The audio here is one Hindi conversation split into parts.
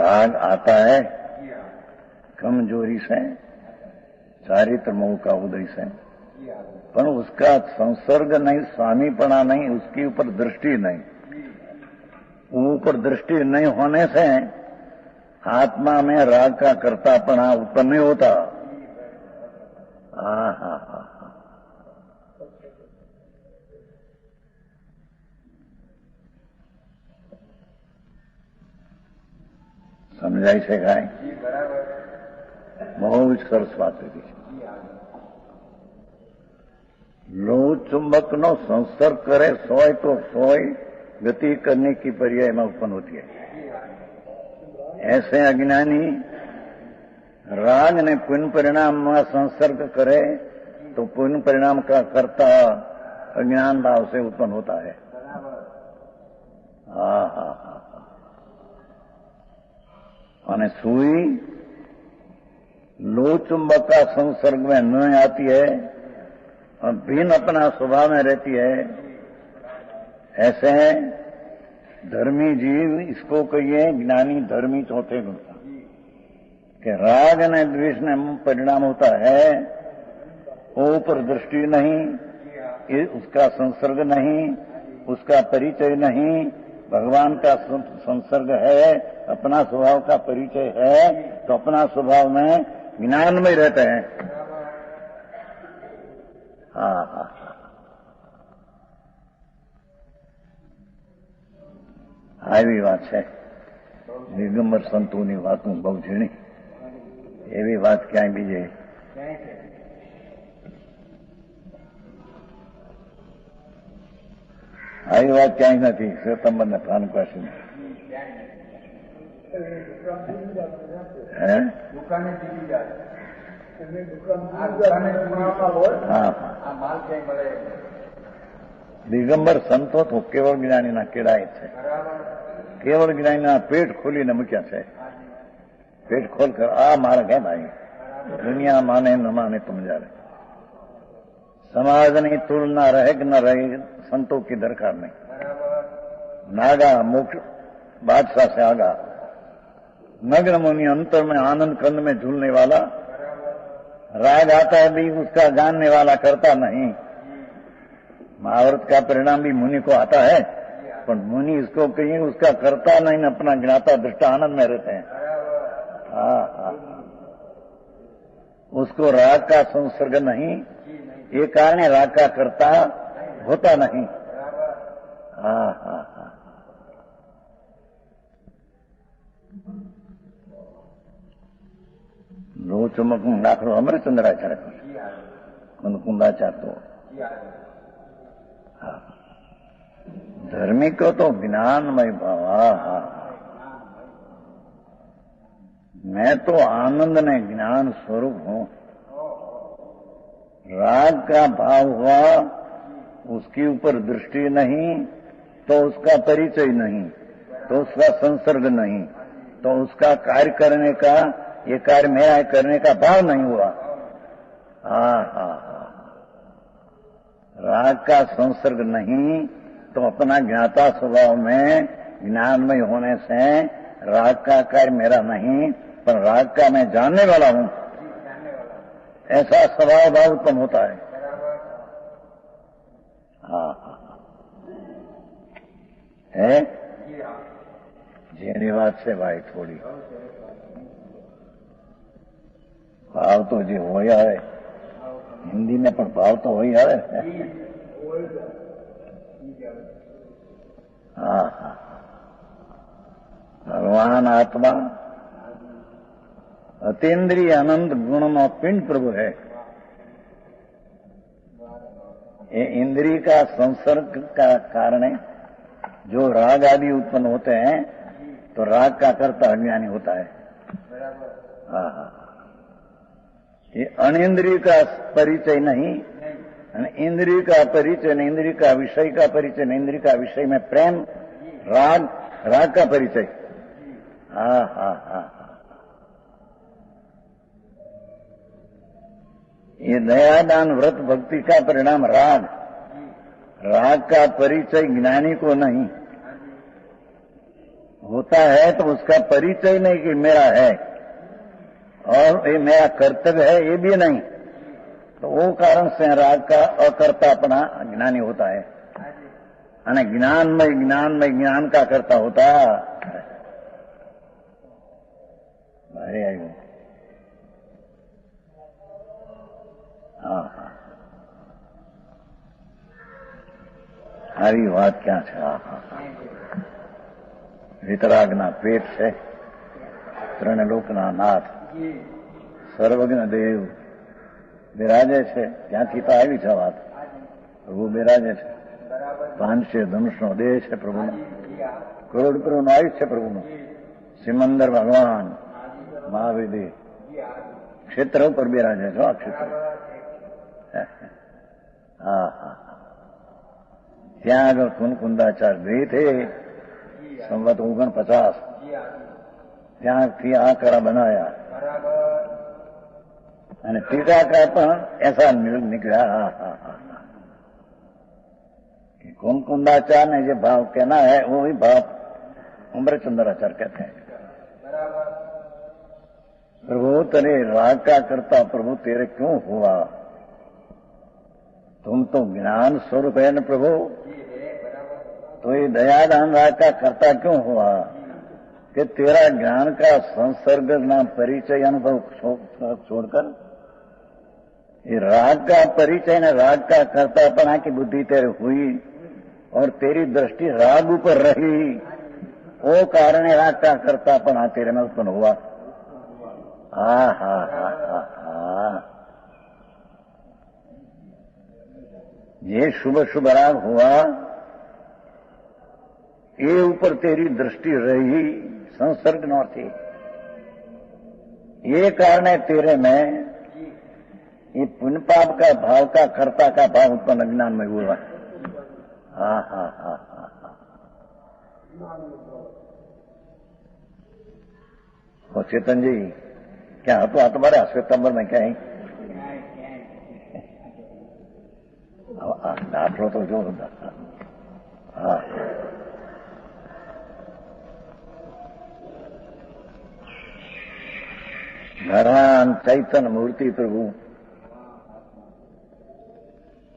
राग आता है कमजोरी से, चारित्र मोह का उदय से, पर उसका संसर्ग नहीं, स्वामीपना नहीं, उसके ऊपर दृष्टि नहीं। ऊपर दृष्टि नहीं होने से आत्मा में राग का कर्तापना उत्पन्न नहीं होता। સમજાય છે કાંઈ? બહુ જ સરસ વાત હતી. लोह चुंबक नो संसर्ग करे सोय तो सोय गति करने की पर्याय में उत्पन्न होती है। ऐसे अज्ञानी राग ने पुण्य परिणाम में संसर्ग करे तो पुण्य परिणाम का कर्ता अज्ञान भाव से उत्पन्न होता है। और सुई लोह चुंबक का संसर्ग में न आती है और भिन्न अपना स्वभाव में रहती है। ऐसे धर्मी जीव, इसको कहिए ज्ञानी धर्मी चौथे गुण का, कि राग ने द्वेष ने परिणाम होता है, ऊपर दृष्टि नहीं, उसका संसर्ग नहीं, उसका परिचय नहीं, भगवान का संसर्ग है, अपना स्वभाव का परिचय है, तो अपना स्वभाव में ज्ञान में रहते हैं। આવી વાત છે દિગંબર સંતોની વાતો બહુ ઝીણી, એવી વાત ક્યાંય બીજે આવી વાત ક્યાંય નથી. શ્વેતંબરને ભાનુકાશી દિગંબર સંતો તો કેવળ જ્ઞાનીના કેળાય છે. કેવળ જ્ઞાનીના પેટ ખોલીને મૂક્યા છે. પેટ ખોલ કર આ માર્ગ હે ભાઈ, દુનિયા માને ન માને तुम जाने, समाजની तुलना रहे कि न रहे, संतों की दरकार नहीं। नागा मुक्त बादशाह से आगा, नग्न मुनि अंतर में आनंद कंद में झूलने वाला, राग आता है भी उसका जानने वाला करता नहीं। महाभारत का परिणाम भी मुनि को आता है, पर मुनि इसको कहीं उसका करता नहीं, अपना ज्ञाता दृष्टा आनंद में रहते हैं। उसको राग का संसर्ग नहीं, ये कारण है राग का करता होता नहीं। लो चुमक दाखलो अमरचंद्राचार्य कुंदाचार्य तो धर्मी को तो ज्ञानमय भाव, मैं तो आनंद ने ज्ञान स्वरूप हूं। राग का भाव हुआ, उसके ऊपर दृष्टि नहीं, तो उसका परिचय नहीं, तो उसका संसर्ग नहीं, तो उसका कार्य करने का, ये कार्य मेरा करने का भाव नहीं हुआ। राग का संसर्ग नहीं, तो अपना ज्ञाता स्वभाव में ज्ञानमय होने से राग का कार्य मेरा नहीं, पर राग का मैं जानने वाला हूं, ऐसा स्वभाव भाव उत्पन्न होता है। है जेनी बात से भाई थोड़ी भाव तो जी हो है, हिंदी में पर भाव तो हो है। भगवान आत्मा अतीन्द्रिय अनंत गुण में पिंड प्रभु है। ये इंद्रिय का संसर्ग का कारण है, जो राग आदि उत्पन्न होते हैं, तो राग का कर्ता अज्ञानी होता है। ये अनिंद्रिय का परिचय नहीं, इंद्रिय का परिचय नहीं, इंद्रिय का विषय का परिचय नहीं, इंद्रिय का विषय में प्रेम, राग, राग का परिचय। ये दयादान व्रत भक्ति का परिणाम राग, राग का परिचय ज्ञानी को नहीं। होता है तो उसका परिचय नहीं कि मेरा है और ये मेरा कर्तव्य है ये भी नहीं, तो वो कारण से राग का अकर्ता अपना ज्ञानी होता है અને જ્ઞાન का करता होता भाई आयु। हाँ हाँ हारी बात क्या है। हाँ हाँ વિતરાગના પેટ છે, ત્રણલોકના નાથ સર્વજ્ઞ દેવ બિરાજે છે, ત્યાંથી તો આવી છે વાત, પ્રભુ બિરાજે છે, પાંચે ધનુષનો દેહ છે પ્રભુનો, કરોડ કરોડનું આયુષ છે પ્રભુનું, સિમંદર ભગવાન મહાવિધિ ક્ષેત્ર ઉપર બિરાજે છે, આ ક્ષેત્ર। હા હા ત્યાં આગળ કુનકુંદાચાર્ય ગઈ थे संवत 49 ત્યાંથી આ કળા બનાયા અને टीकाकार પણ ऐसा निकला। कुनकुंदाचार्य ने जो भाव कहना है वो ही भाव अमृतचंद्राचार्य कहते हैं। प्रभु तेरे राग का करता प्रभु तेरे क्यों हुआ, तुम तो ज्ञान स्वरूप है न प्रभु, तो ये दयादान राग का करता क्यों हुआ कि तेरा ज्ञान का संसर्ग ना परिचय अनुभव छोड़कर ये राग का परिचय न राग का कर्तापना की बुद्धि तेरे हुई और तेरी दृष्टि राग ऊपर रही, वो कारण राग का कर्तापना तेरे में उत्पन्न हुआ। हा हा हा हा हा ये शुभ शुभ राग हुआ, ये ऊपर तेरी दृष्टि रही, संसर्ग न थी, ये कारण है तेरे में ये पुण्य पाप का भाव का कर्ता का भाव उत्पन्न ज्ञान में हुआ। हा हा हा हा और चेतन जी क्या तो तुम्हारे श्वेतंबर में क्या है दाखलो तो जो हाँ भगवान चैतन्य मूर्ति प्रभु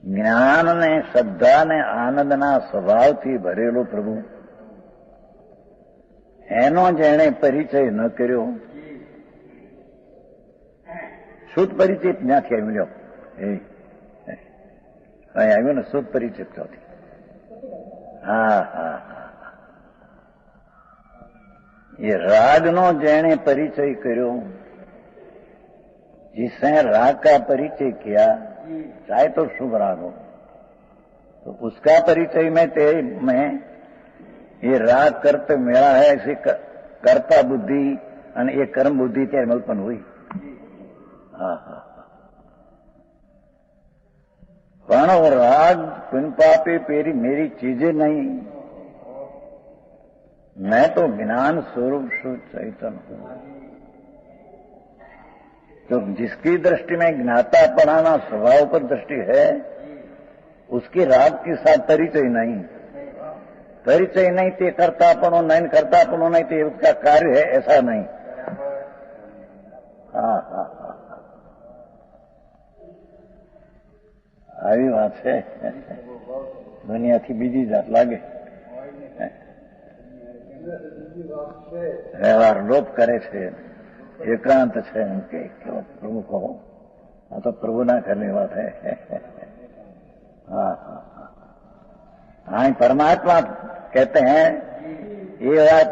જ્ઞાન ને શ્રદ્ધા ને આનંદના સ્વભાવથી ભરેલો પ્રભુ, એનો જેણે પરિચય ન કર્યો, શુદ્ધ પરિચય ક્યાંથી આવ્યો? એ આવ્યો ને શુદ્ધ પરિચય ત્યાંથી। હા હા હા એ રાગનો જેણે પરિચય કર્યો, जिसने राग का परिचय किया, चाहे तो शुभ राग हो, तो उसका परिचय में तेरे में ये राग कर्त मेरा है ऐसी कर्ता बुद्धि और ये कर्म बुद्धि तेरे में उत्पन्न हुई। हाँ हाँ पण वो राग पुण्य पापे पेरी मेरी चीजें नहीं, मैं तो ज्ञान स्वरूप शुद्ध चैतन्य हूं। तो जिसकी दृष्टि में ज्ञाता पढ़ाना स्वभाव पर दृष्टि है, उसकी राग के साथ परिचय नहीं, परिचय नहीं ते कर्तापनो नहीं, कर्तापनो नहीं ते उसका कार्य है ऐसा नहीं। हाँ हाँ हाँ આવી વાત છે। દુનિયાથી બીજી જાત લાગે, વ્યવહાર લોપ કરે છે, एकांत है उनके प्रभु को, हाँ तो प्रभु ना करने बात है। हाँ हाँ हाँ परमात्मा कहते हैं, ये बात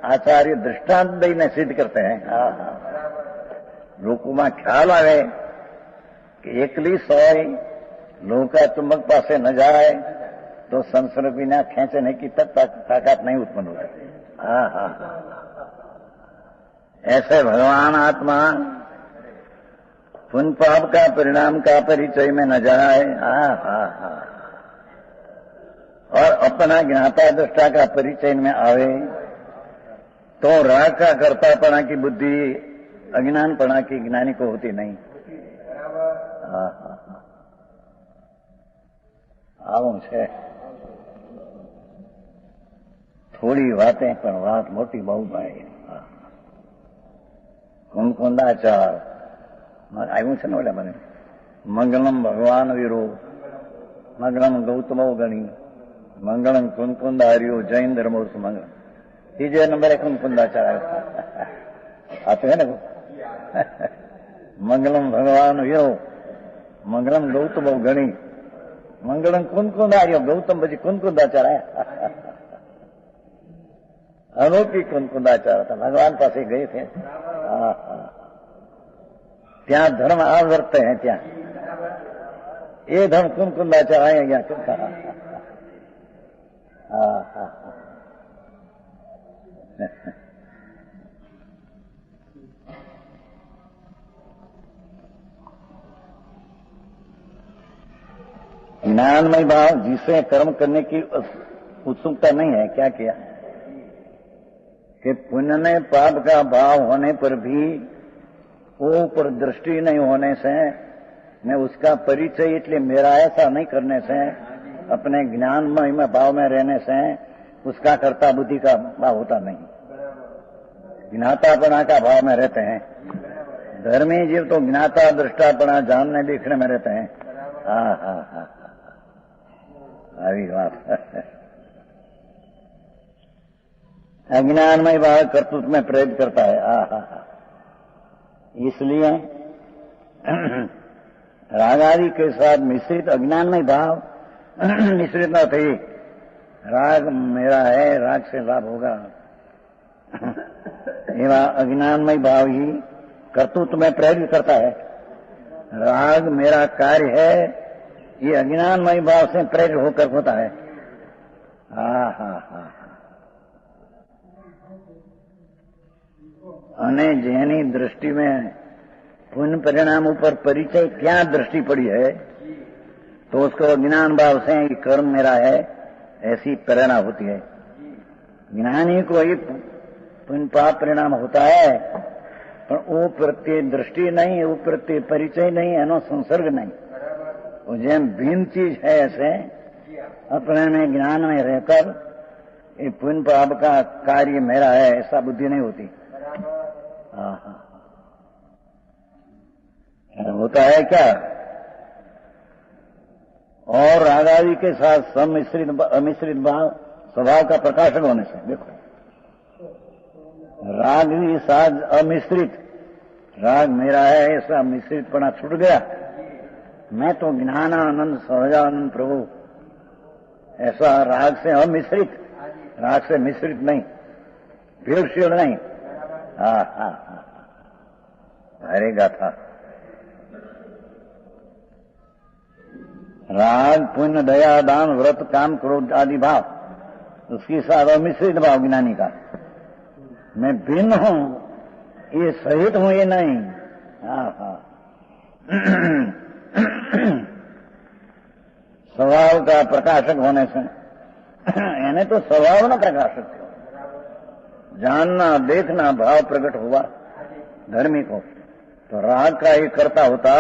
आचार्य दृष्टांत दीने सिद्ध करते हैं। हाँ हाँ लोगों में ख्याल आवे कि एकली सोई लोका चुंबक पासे न जाए तो संसर्ग बिना खींचने की ताकत नहीं उत्पन्न होती। हाँ हाँ हाँ ऐसे भगवान आत्मा पुण्य पाप का परिणाम का परिचय में न जाए। हाँ हाँ हाँ और अपना ज्ञाता दृष्टा का परिचय में आवे तो राग का कर्तापना की बुद्धि अज्ञानपना की ज्ञानी को होती नहीं। हाँ हाँ આવું છે। થોડી વાતે પણ વાત મોટી બહુ ભાઈ. કુંકુંદાચાર આવ્યું છે ને ઓલા મને મંગલમ ભગવાન વીરો મંગલમ ગૌતમો ગણી મંગલમ કુંકુંદાર્યો જૈન ધર્મોસ મંગલમ. ત્રીજે નંબરે કુંકુંદાચાર આવ્યો. આ તો હે ને મંગલમ ભગવાન વીરો મંગલમ ગૌતમો ગણી મંગલમ કુંકુંદાર્યો ગૌતમ પછી કુંકુંદાચાર આવ્યા. અનોખી કુંકુંદાચાર હતા. ભગવાન પાસે ગયે थे. ત્યાં ધર્મ આ વર્તે હે ત્યાં એ ધર્મ કુંકુંદાચાર આયા ગયા. હા હા ज्ञानमय भाव जिसे कर्म करने की उत्सुकता नहीं है. क्या किया कि पुण्य में पाप का भाव होने पर भी वो पर दृष्टि नहीं होने से मैं उसका परिचय इसलिए मेरा ऐसा नहीं करने से अपने ज्ञानमय में भाव में रहने से उसका कर्ता बुद्धि का भाव होता नहीं. ज्ञातापना का भाव में रहते हैं. धर्मी जीव तो ज्ञाता दृष्टापना जानने देखने में रहते हैं. हाँ हाँ हाँ अभी बात अज्ञानमय भाव कर्तृत्व में प्रेरित करता है. इसलिए राग आदि के साथ मिश्रित अज्ञानमय भाव मिश्रित न थे. राग मेरा है, राग से लाभ होगा, एवं अज्ञानमय भाव ही कर्तृत्व में प्रेरित करता है. राग मेरा कार्य है, ये अज्ञानमय भाव से प्रेरित होकर होता है. हाँ हाँ हाँ અને જેની दृष्टि में पुण्य परिणाम ऊपर परिचय क्या दृष्टि पड़ी है तो उसको ज्ञान भाव से कर्म मेरा है ऐसी प्रेरणा होती है. ज्ञानी को ही पुण्य पाप परिणाम होता है पर वो प्रत्ये दृष्टि नहीं, वो प्रत्ये परिचय नहीं, एनो संसर्ग नहीं. वो जेम भिन्न चीज है ऐसे अपने में ज्ञान में रहकर ये पुण्य पाप का कार्य मेरा है ऐसा बुद्धि नहीं होती. होता है क्या और राग आदि के साथ सम्मिश्रित अमिश्रित भाव स्वभाव का प्रकाशक होने से. देखो राग के साथ अमिश्रित, राग मेरा है ऐसा मिश्रितपना छूट गया. मैं तो ज्ञानानंद सहजानंद प्रभु ऐसा राग से अमिश्रित, राग से मिश्रित नहीं, भेदशील नहीं. हाँ हाँ हाँ अरे गाथा राग पुण्य दया दान व्रत काम क्रोध आदि भाव उसके साथ अमिश्रित भाव ज्ञानी का. मैं भिन्न हूं ये सहित हूं ये नहीं. हाँ हाँ स्वभाव का प्रकाशक होने से यानी तो स्वभाव न प्रकाशक थे. जानना देखना भाव प्रकट हुआ धर्मी को तो राग का ही करता होता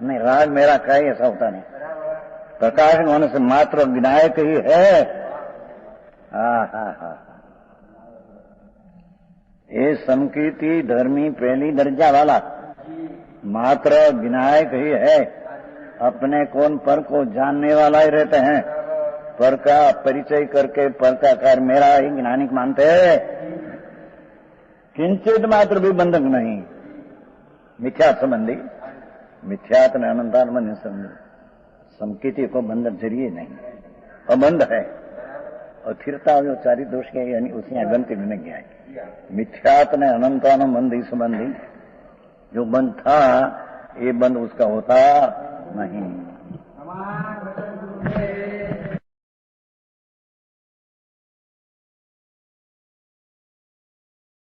नहीं. राग मेरा का ही ऐसा होता नहीं. प्रकाशक होने से मात्र विनायक ही है. हाँ हाँ हाँ ये संकीर्ति धर्मी पहली दर्जा वाला मात्र विनायक ही है. अपने कौन पर को जानने वाला ही रहते हैं. पर का परिचय करके पर का कार्य मेरा ही ज्ञानिक मानते हैं. किंचित मात्र भी बंधक नहीं. मिथ्या संबंधी मिथ्यात ने अनंतात्म संकीर्ति को बंधक जरिए नहीं, अबंध है. और फिरता जो चारि दोष के यानी उसने अगंत भी नहीं गया है. मिथ्यात ने अनंतानुबंधी संबंधी जो बंध था ये बंध उसका होता नहीं.